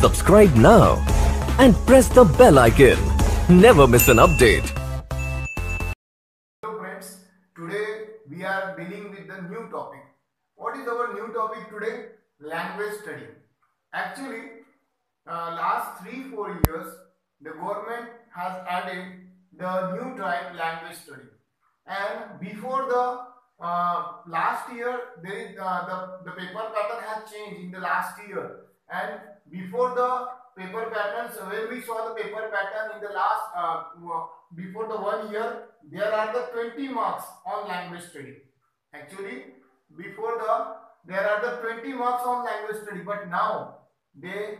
Subscribe now and press the bell icon. Never miss an update. Hello friends, today we are dealing with the new topic. What is our new topic today? Language study. Actually, last 3-4 years, the government has added the new type language study. And before the last year, there is, the paper pattern has changed in the last year. And before the paper patterns, when we saw the paper pattern in the last, before the 1 year, there are the 20 marks on language study. Actually, before there are the 20 marks on language study, but now they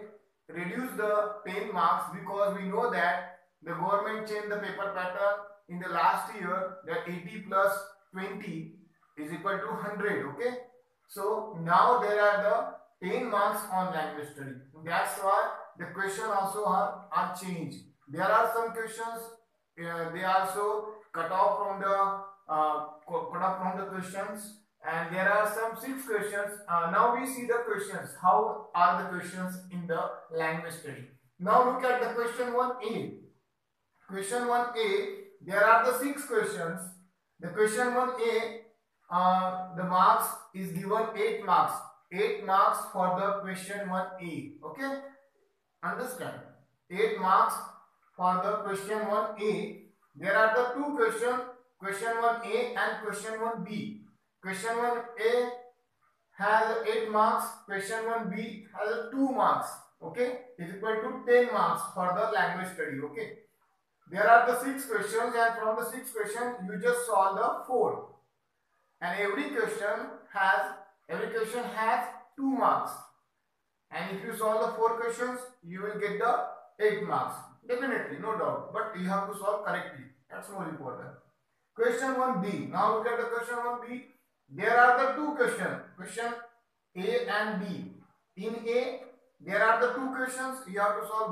reduce the 10 marks because we know that the government changed the paper pattern in the last year, that 80 plus 20 is equal to 100. Okay, so now there are the 10 marks on language study. That's why the question also are changed. There are some questions they also cut off from the questions, and there are some 6 questions. Now we see the questions. How are the questions in the language study? Now look at the question 1A. Question 1A, there are the 6 questions. The question 1A, the marks is given 8 marks. 8 marks for the question 1A. Okay, understand? 8 marks for the question 1A. There are the 2 questions, question 1A and question 1B. Question 1A has 8 marks, question 1B has 2 marks. Okay, is equal to 10 marks for the language study. Okay, there are the 6 questions, and from the 6 questions you just solve the 4, and every question has 2 marks, and if you solve the 4 questions you will get the 8 marks, definitely, no doubt, but you have to solve correctly. That's more important. Question 1B. Now look at the question 1B. There are the 2 questions, question A and B. In A there are the 2 questions, you have to solve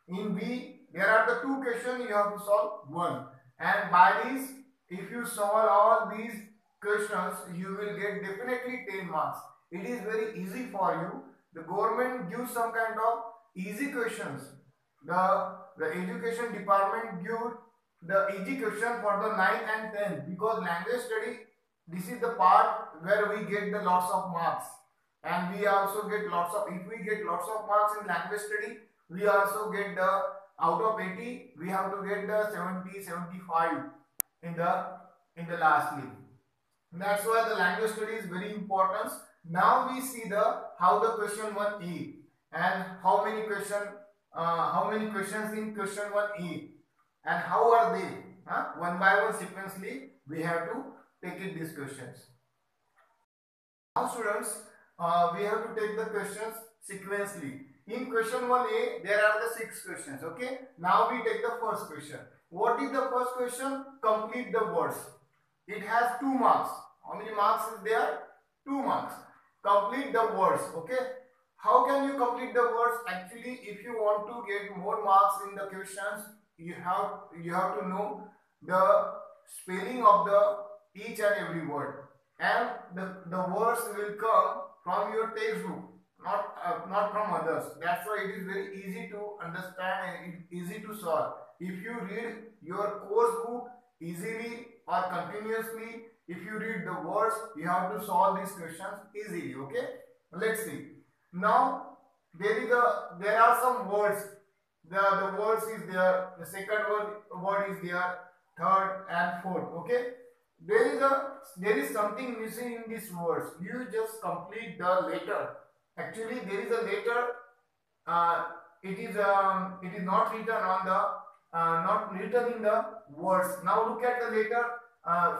1. In B there are the 2 questions, you have to solve 1. And by this, if you solve all these questions, you will get definitely 10 marks. It is very easy for you. The government gives some kind of easy questions. The education department gives the easy question for the 9th and 10th, because language study, this is the part where we get the lots of marks, and we also get lots of, if we get lots of marks in language study, we also get the, out of 80 we have to get the 70-75 in the last league. That's why the language study is very important. Now we see the how the question 1A and how many questions in question 1A and how are they, one by one sequentially we have to take it these questions. Now students, we have to take the questions sequentially. In question 1A there are the 6 questions. Okay, now we take the first question. What is the first question? Complete the words. It has 2 marks. How many marks is there? 2 marks. Complete the words. Okay, how can you complete the words? Actually, if you want to get more marks in the questions, you have to know the spelling of the each and every word, and the words will come from your textbook, not from others. That's why it is very easy to understand and easy to solve. If you read your course book easily or continuously, if you read the words, you have to solve these questions easily. Okay, let's see. Now there are some words. The words is there, the second word is there, third and fourth. Okay, there is something missing in these words. You just complete the letter. Actually there is a letter, it is not written on the not written in the words. Now look at the letter.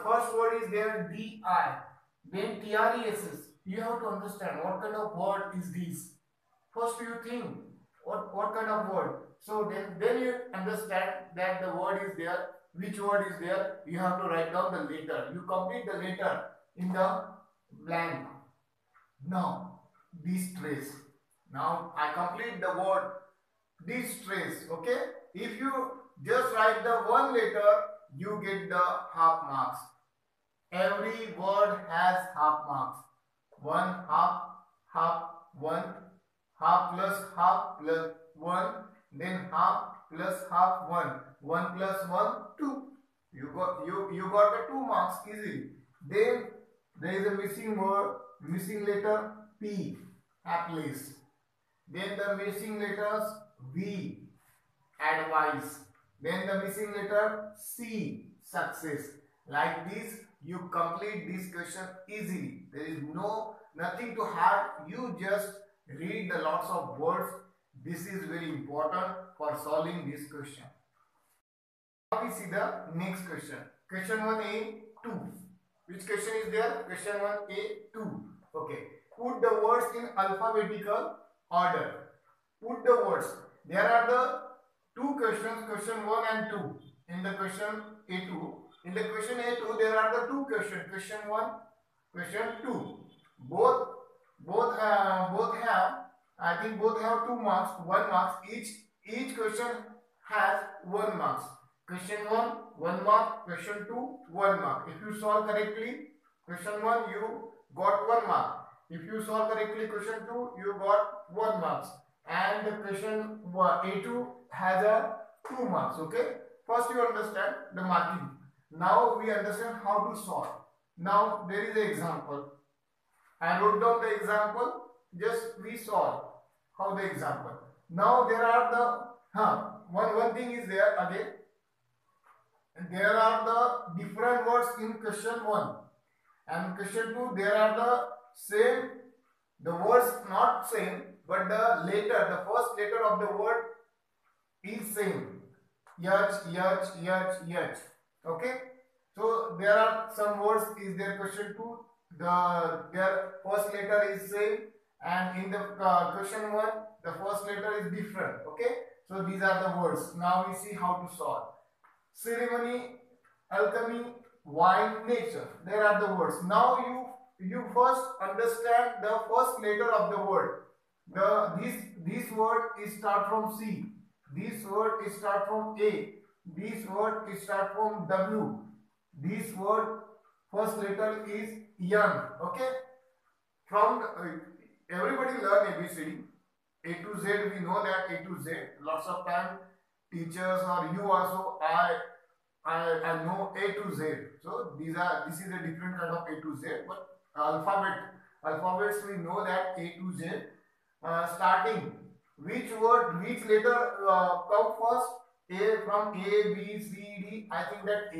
First word is there, DI, then TRESS. You have to understand what kind of word is this. First you think what kind of word, so then you understand that the word is there. Which word is there? You have to write down the letter. You complete the letter in the blank. Now distress. Now I complete the word distress. Okay, if you just write the one letter, you get the half marks. Every word has half marks. One half, half, one, half plus 1, then half plus half 1, 1 plus 1 2. You got the 2 marks easily. Then there is a missing word, missing letter P, place. Then the missing letters V, advice. Then the missing letter C, success. Like this you complete this question easily. There is nothing to have. You just read the lots of words. This is very important for solving this question. Now we see the next question. Question 1A 2. Which question is there? Question 1A 2. Okay. Put the words in alphabetical order. Put the words. There are the two questions, question 1 and 2. In the question A2. In the question A2 there are the two questions. Question 1, question 2. Both have, I think both have 2 marks, 1 marks each. Each question has 1 marks. Question 1, 1 mark. Question 2, 1 mark. If you solve correctly, question 1 you got 1 mark. If you solve correctly question 2, you got 1 marks. And the question A2 has a 2 marks. Okay. First you understand the marking. Now we understand how to solve. Now there is an example. I wrote down the example. Just we solve. How the example. Now there are the one thing is there again. There are the different words in question 1 and question 2. There are the same. The words not same, but the first letter of the word is same. Yach. Okay. So there are some words is there question 2. Their first letter is same, and in the question 1 the first letter is different. Okay. So these are the words. Now we see how to solve. Ceremony, alchemy, wine, nature. There are the words. Now you first understand the first letter of the word. This word is start from C. This word is start from A. This word is start from W. This word first letter is Yan. Okay. From everybody learn ABCD. A to Z, we know that A to Z. Lots of time teachers or you also, I know A to Z. So this is a different kind of A to Z. But alphabets we know that A to Z. Starting which letter come first? A, from A, B, C, D. I think that A.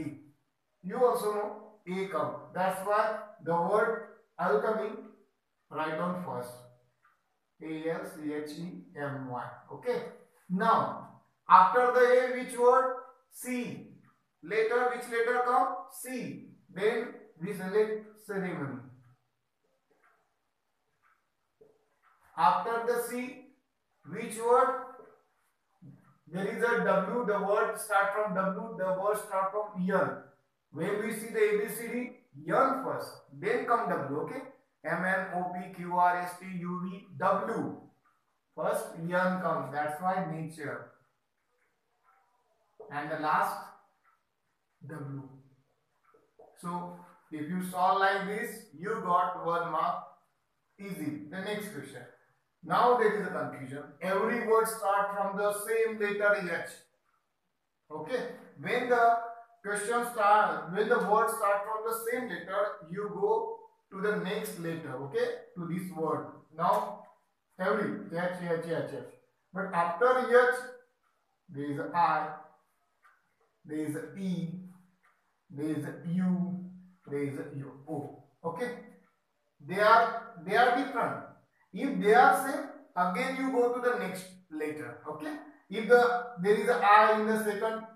You also know A come. That's why the word alchemy write down first. ALCHEMY. Okay. Now after the A, which word? C. Later, which letter come? C. Then we select ceremony. After the C, which word? There is a W. The word start from W. The word start from Yan. When we see the ABCD, Yan first. Then come W. Okay. M, N, O, P, Q, R, S, T, U, V, W. First Yan comes. That's why nature. And the last W. So if you solve like this, you got 1 mark. Easy. The next question. Now there is a confusion. Every word start from the same letter H. Okay. When the word start from the same letter, you go to the next letter. Okay. To this word. Now every H. But after H, there is a I. There is a E. There is a U. There is a O. Okay. They are different. If they are same, again you go to the next letter. Okay. If there is a I in the second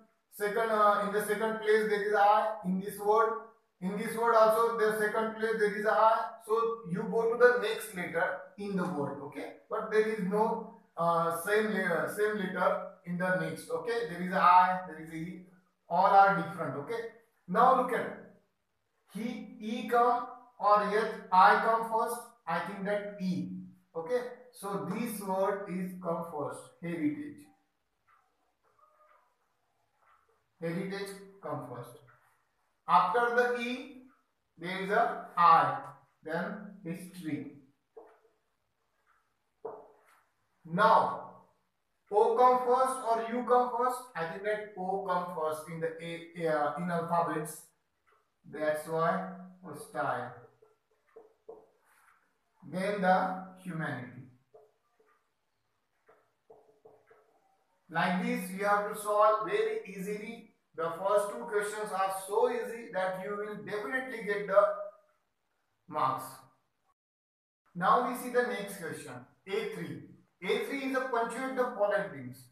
place, there is a I in this word. In this word also, the second place there is a I. So you go to the next letter in the word. Okay. But there is no same letter in the next. Okay. There is a I. There is a E. All are different. Okay. Now look at it. E come or yet I come first. I think that E. Okay. So this word is come first. Heritage. Heritage come first. After the E, there is a I. Then history. Now, O come first or U come first? I think that O come first in the in alphabets. That's why style. Then the humanity. Like this, you have to solve very easily. The first two questions are so easy that you will definitely get the marks. Now we see the next question. A3. A3 is a punctuate the following things.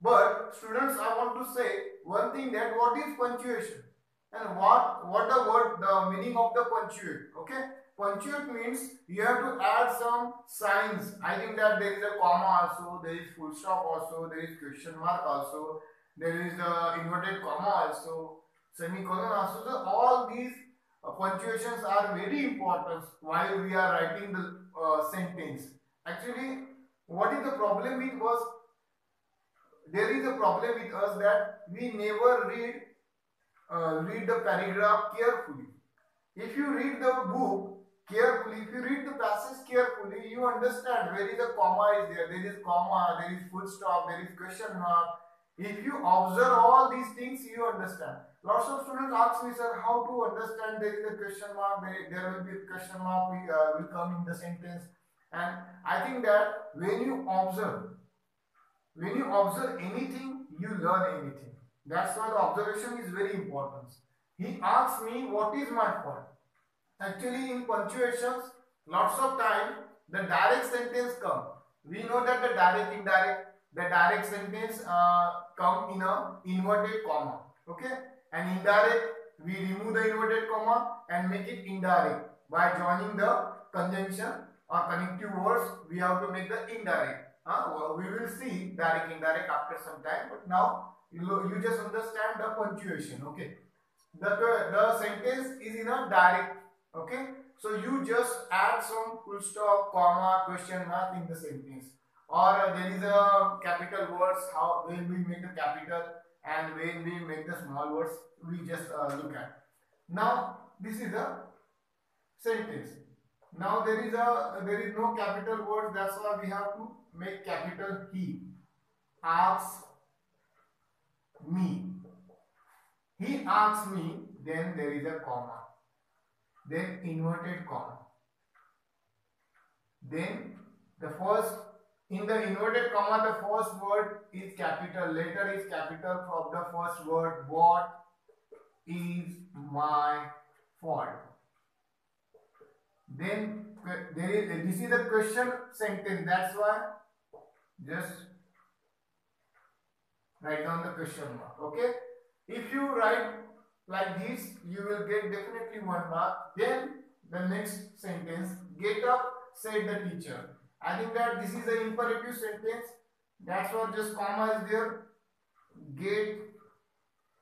But students, I want to say one thing, that what is punctuation and what the meaning of the punctuate. Okay, punctuate means you have to add some signs. I think that there is a comma also, there is full stop also, there is question mark also, there is a inverted comma also, semicolon also. So all these punctuations are very important while we are writing the sentence. Actually, what is the problem with us? There is a problem with us that we never read the paragraph carefully. If you read the book carefully, if you read the passage carefully, you understand where is the comma is there is comma, there is full stop, there is question mark. If you observe all these things, you understand. Lots of students ask me, sir, how to understand there is a question mark, there will be a question mark will come in the sentence. And I think that when you observe anything, you learn anything. That's why the observation is very important. He asked me, what is my point? Actually, in punctuations, lots of time, the direct sentence come. We know that the direct, indirect, the direct sentence come in a inverted comma. Okay? And indirect, we remove the inverted comma and make it indirect. By joining the conjunction or connective words, we have to make the indirect. We will see direct, indirect after some time. But now, you just understand the punctuation. Okay? The sentence is in a direct. Okay, so you just add some full stop, comma, question mark in the sentence, or there is a capital words. How when we make the capital and when we make the small words, we just look at. Now this is a sentence. Now there is no capital word. That's why we have to make capital he. Asks me. He asks me. Then there is a comma. Then inverted comma. Then in the inverted comma, the first word is capital, letter is capital from the first word. What is my fault? Then this is the question sentence. That's why just write down the question mark. Okay, if you write like this, you will get definitely 1 mark. Then the next sentence, get up, said the teacher. I think that this is an imperative sentence. That's why just comma is there. Get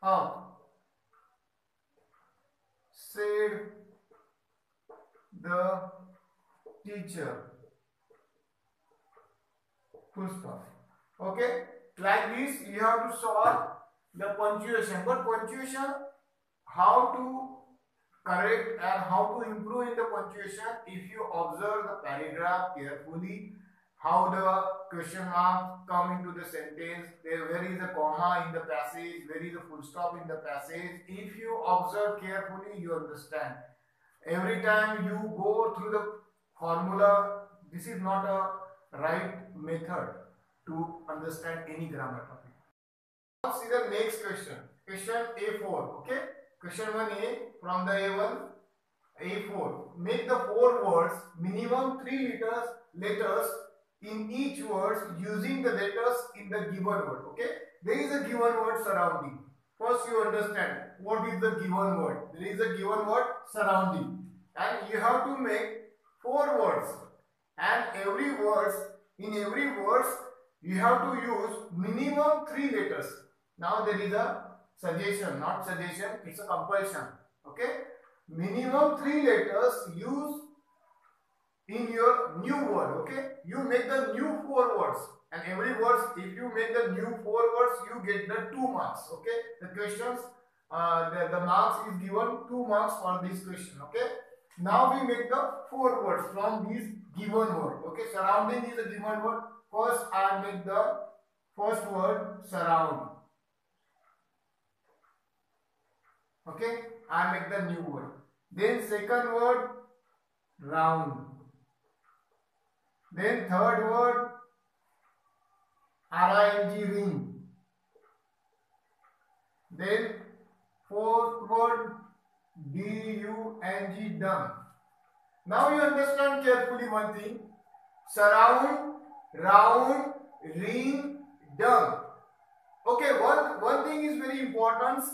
up, said the teacher. Full stop. Okay, like this you have to solve the punctuation. But punctuation, how to correct and how to improve in the punctuation, if you observe the paragraph carefully, how the question mark come into the sentence, where is the comma in the passage, where is the full stop in the passage. If you observe carefully, you understand. Every time you go through the formula, this is not a right method to understand any grammar topic. Now see the next question. Question A4. Okay. Question 1A from the A1, A4. Make the 4 words, minimum 3 letters in each word using the letters in the given word. Okay. There is a given word surrounding. First you understand what is the given word. There is a given word surrounding. And you have to make 4 words. And in every word, you have to use minimum 3 letters. Now there is a suggestion, not suggestion, it's a compulsion. Okay, minimum 3 letters use in your new word. Okay, you make the new 4 words, and every word, if you make the new 4 words, you get the 2 marks. Okay, the questions, the marks is given 2 marks for this question. Okay, now we make the 4 words from these given word. Okay, surrounding is a given word. First, I make the first word surround. Okay, I make the new word. Then second word round. Then third word ring, ring. Then fourth word dung, dung. Now you understand carefully one thing. Surround, round, ring, dung. Okay, one thing is very important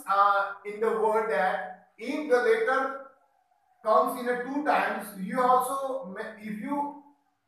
in the word that if the letter comes in a two times, you also, if you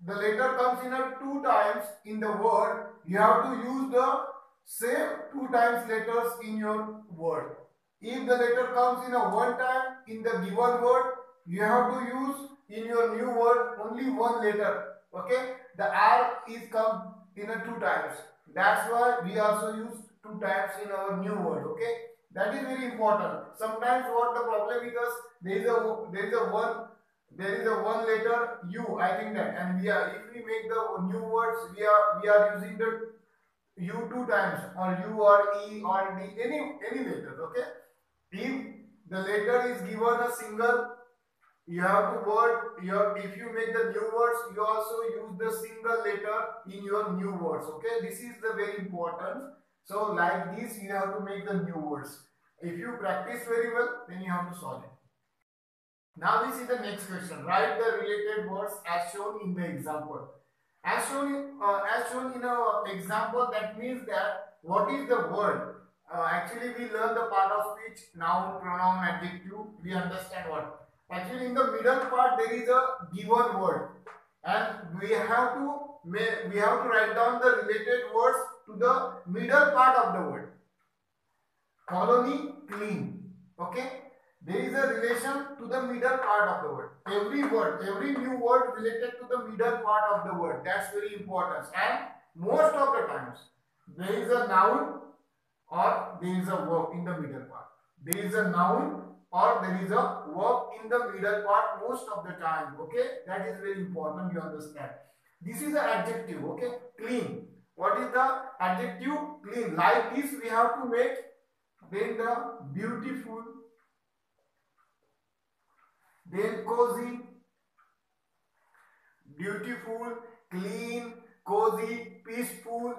the letter comes in a two times in the word, you have to use the same two times letters in your word. If the letter comes in a one time in the given word, you have to use in your new word only one letter. Okay, the R is come in a two times. That's why we also use two times in our new word. Okay, that is very important. Sometimes what the problem is us, there is a one letter U, I think that, and if we make the new words, we are using the U two times, or U or E or D, any letter. Okay, if the letter is given a single, you have to if you make the new words, you also use the single letter in your new words. Okay, this is the very important. So like this, you have to make the new words. If you practice very well, then you have to solve it. Now we see the next question. Write the related words as shown in the example. As shown in an example, that means that what is the word? Actually, we learn the part of speech, noun, pronoun, adjective. We understand what. Actually, in the middle part there is a given word, and we have to write down the related words to the middle part of the word. Colony, clean. Okay. There is a relation to the middle part of the word. Every new word related to the middle part of the word. That's very important. And most of the times, there is a noun or there is a verb in the middle part. There is a noun or there is a verb in the middle part most of the time. Okay, that is very important. You understand. This is an adjective. Okay, clean. What is the adjective? Clean. Like this, we have to make then the beautiful. Then cozy, beautiful, clean, cozy, peaceful,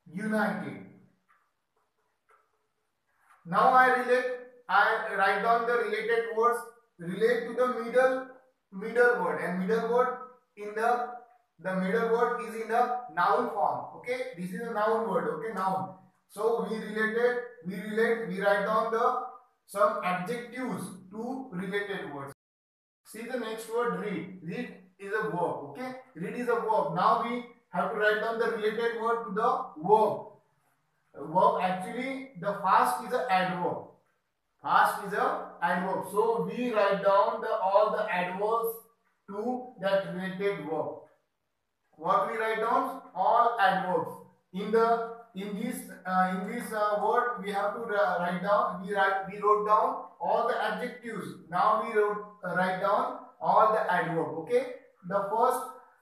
united. Now I write down the related words relate to the middle word, and middle word in the middle word is in the noun form. Okay, this is a noun word. Okay, noun. So we write down some adjectives to related words. See the next word, read. Read is a verb. Okay, read is a verb. Now we have to write down the related word to the verb. Verb, actually the fast is an adverb. Fast is a adverb. So we write down all the adverbs to that related verb. What we write down? All adverbs. In this word, we have to write down. We wrote down all the adjectives. Now we write down all the adverb. Okay. The first,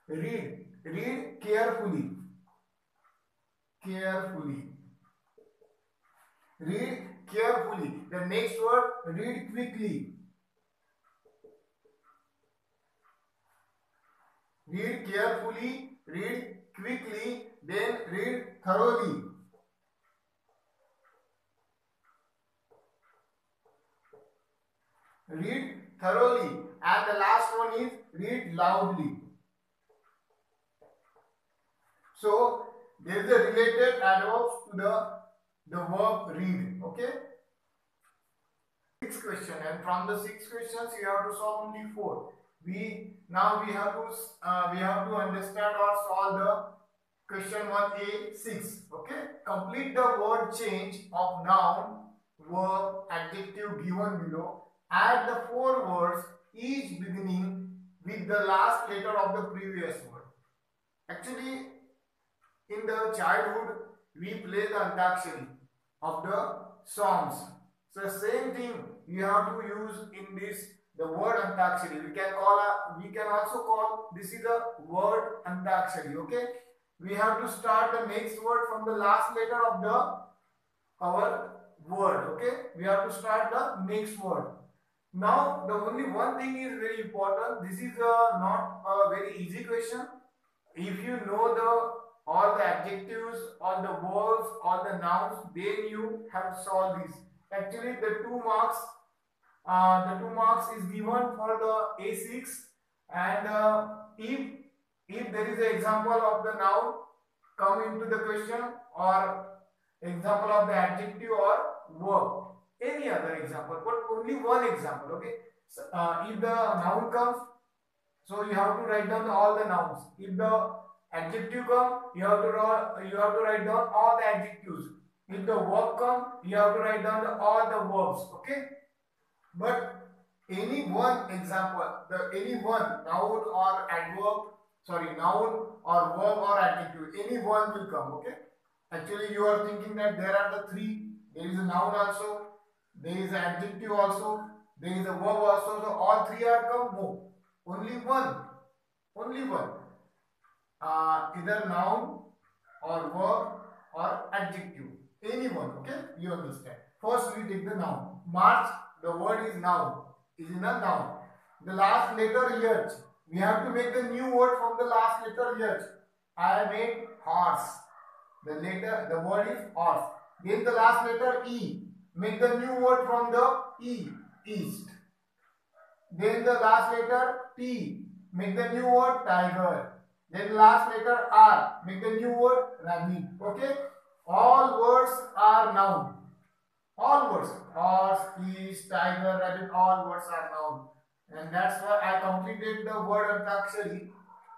read. Read carefully. Carefully. Read carefully. The next word, read quickly. Read carefully, read quickly, then read thoroughly. Read thoroughly. And the last one is read loudly. So there is a related adverbs to the verb read. Okay. Sixth question, and from the 6 questions you have to solve only 4. We have to understand or solve the question 1A 6. Okay, complete the word change of noun, verb, adjective given below. Add the 4 words each beginning with the last letter of the previous word. Actually, in the childhood we play the Antakshari of the songs. So same thing you have to use in this the word Antakshari. We can also call this is the word Antakshari. Okay, we have to start the next word from the last letter of our word. Okay, we have to start the next word. Now the only one thing is very important. This is not a very easy question. If you know all the adjectives, all the verbs, all the nouns, then you have solved this. Actually, the 2 marks is given for the A6, and if there is an example of the noun come into the question, or example of the adjective or verb, any other example, but only one example. Okay, so, if the noun comes, so you have to write down all the nouns. If the adjective come, you have to write down all the adjectives. If the verb come, you have to write down all the verbs. Okay, but any one example, any one noun or adverb, noun or verb or adjective, any one will come. Okay, actually you are thinking that there are the three. There is a noun also, there is an adjective also, there is a verb also. So all three are come. No, only one. Only one. Either noun or verb or adjective. Any one. Okay, you understand. First we take the noun. March. The word is noun. Is in a noun. The last letter H. We have to make the new word from the last letter H. I made horse. The word is horse. Then the last letter E. Make the new word from the E. East. Then the last letter T. Make the new word tiger. Then last letter R. Make the new word rabbit. Okay. All words are noun. All words. Horse, east, tiger, rabbit. All words are noun. And that's why I completed the word Antakshari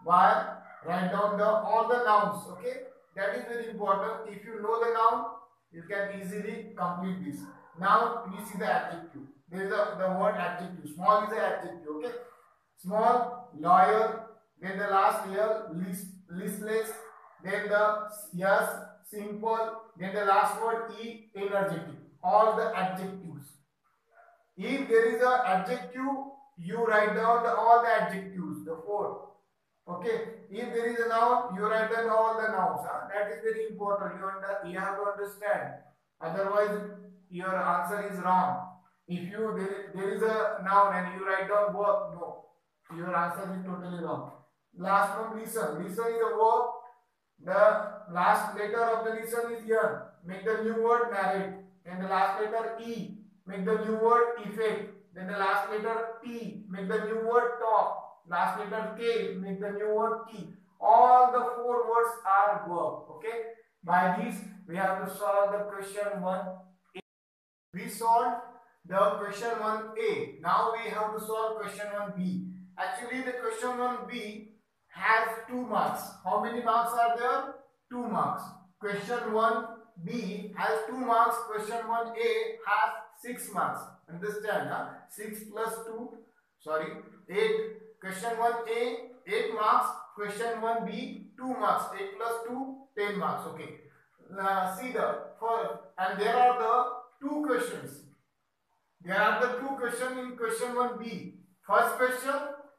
by write down all the nouns. Okay. That is very important. If you know the noun, you can easily complete this. Now we see the adjective. There is the word adjective. Small is the adjective. Okay. Small, loyal. Then the last layer, listless. Then the yes, simple. Then the last word E, energetic. All the adjectives. If there is an adjective, you write down all the adjectives, the 4. Okay. If there is a noun, you write down all the nouns. That is very important. You have to understand. Otherwise, your answer is wrong. If there is a noun and you write down verb, no, your answer is totally wrong. Last one, listen. Listen is a verb. The last letter of the listen is here. Make the new word narrate. And the last letter E. Make the new word effect. Then the last letter T. Make the new word talk. Last letter K. Make the new word key. All the 4 words are verb. Okay. By this, we have to solve the question 1A. We solved the question 1A. Now we have to solve question 1B. Actually, the question 1B has 2 marks. How many marks are there? 2 marks. Question 1B has 2 marks. Question 1A has 6 marks. Understand? 6 plus 2, 8. Question 1A, 8 marks. Question 1B, 2 marks. 8 plus 2, 10 marks. Okay. See and there are the 2 questions. There are the 2 questions in question 1B. First question,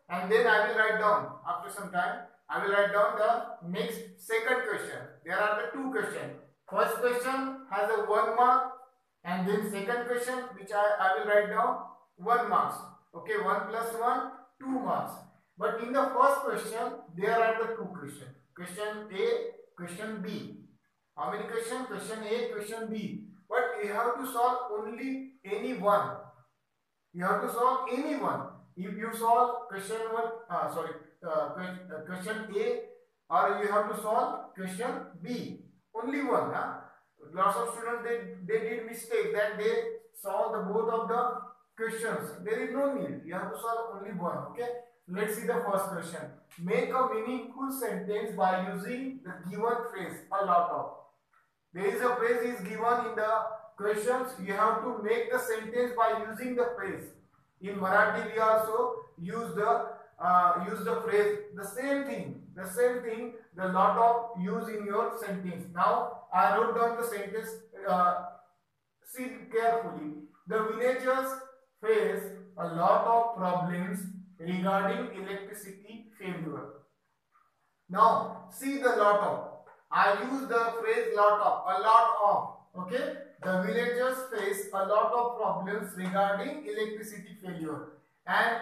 and then I will write down after some time. I will write down the next second question. There are the 2 questions. First question has a 1 mark, and then second question, which I will write down 1 marks. Okay, 1 plus 1, 2 marks. But in the first question, there are the 2 questions. Question A, question B. How many questions? Question A, question B. But you have to solve only any one. You have to solve any one. If you solve question question A, or you have to solve question B. Only one. Lots of students they did mistake that they solve both of the questions. There is no need. You have to solve only one. Okay. Let's see the first question. Make a meaningful sentence by using the given phrase. A lot of. There is a phrase is given in the questions. You have to make the sentence by using the phrase. In Marathi, we also use the phrase. The same thing. The lot of use in your sentence. Now I wrote down the sentence. See carefully. The villagers face a lot of problems regarding electricity failure. Now, see the lot of. I use the phrase lot of, a lot of. Okay? The villagers face a lot of problems regarding electricity failure. And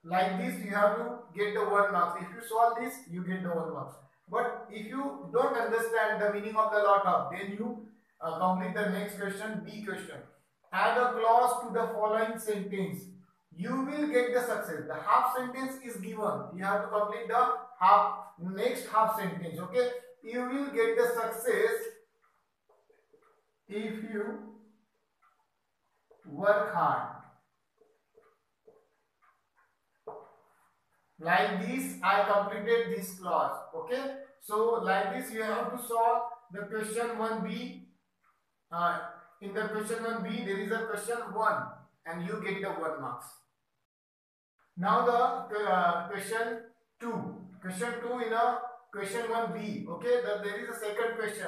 like this, you have to get the 1 marks. If you solve this, you get the 1 marks. But if you don't understand the meaning of the lot of, then you complete the next question, B question. Add a clause to the following sentence. You will get the success. The half sentence is given. You have to complete the next half sentence. Okay? You will get the success if you work hard. Like this, I completed this clause. Okay? So, like this, you have to solve the question 1b. In the question 1b, there is a question 1 and you get the 1 marks. Now the question 2. Question 2 in a question 1b. Okay, there is a second question.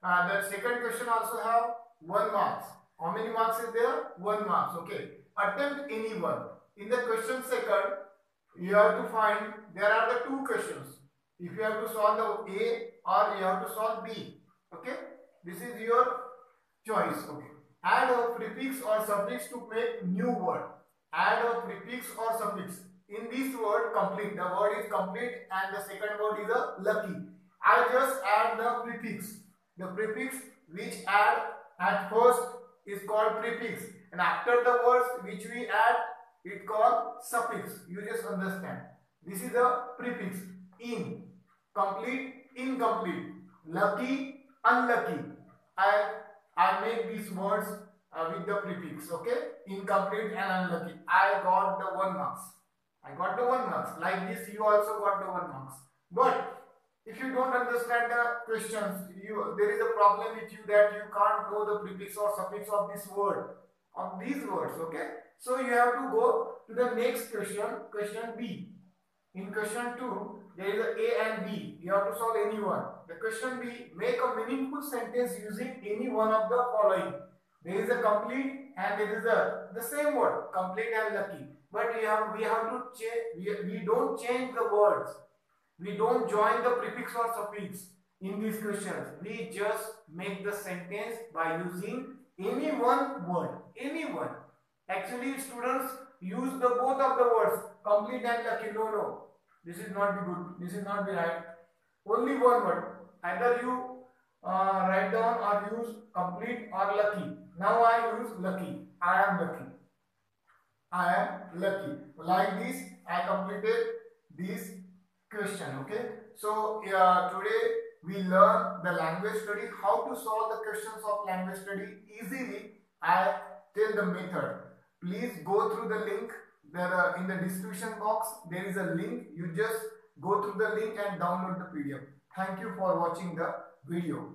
The second question also have 1 marks. How many marks is there? 1 marks. Okay. Attempt any one. In the question second, you have to find, there are the 2 questions. If you have to solve the A or you have to solve B. Okay. This is your choice. Okay. Add a prefix or suffix to make new word. Add a prefix or suffix. In this word complete, the word is complete and the second word is a lucky. I just add the prefix. The prefix which add at first is called prefix, and after the words which we add, it called suffix. You just understand. This is the prefix. In, complete, incomplete, lucky, unlucky. I make these words with the prefix. Okay, incomplete and unlucky. I got the 1 marks. I got the 1 marks. Like this, you also got the 1 marks. But if you don't understand the questions, there is a problem with you that you can't know the prefix or suffix of this word, of these words. Okay, so you have to go to the next question, question B. In question 2, there is a A and B. You have to solve any one. The question B, make a meaningful sentence using any one of the following. There is a complete and there is the same word, complete and lucky. But we have to change. We don't change the words. We don't join the prefix or suffix in these questions. We just make the sentence by using any one word. Any one. Actually, students use the both of the words, complete and lucky. No. This is not the good. This is not the right. Only one word. Either you write down or use complete or lucky. Now I use lucky. I am lucky. I am lucky. Like this, I completed this question. Okay. So today we learn the language study, how to solve the questions of language study easily. I tell the method. Please go through the link. There in the description box there is a link. You just go through the link and download the PDF. Thank you for watching the video.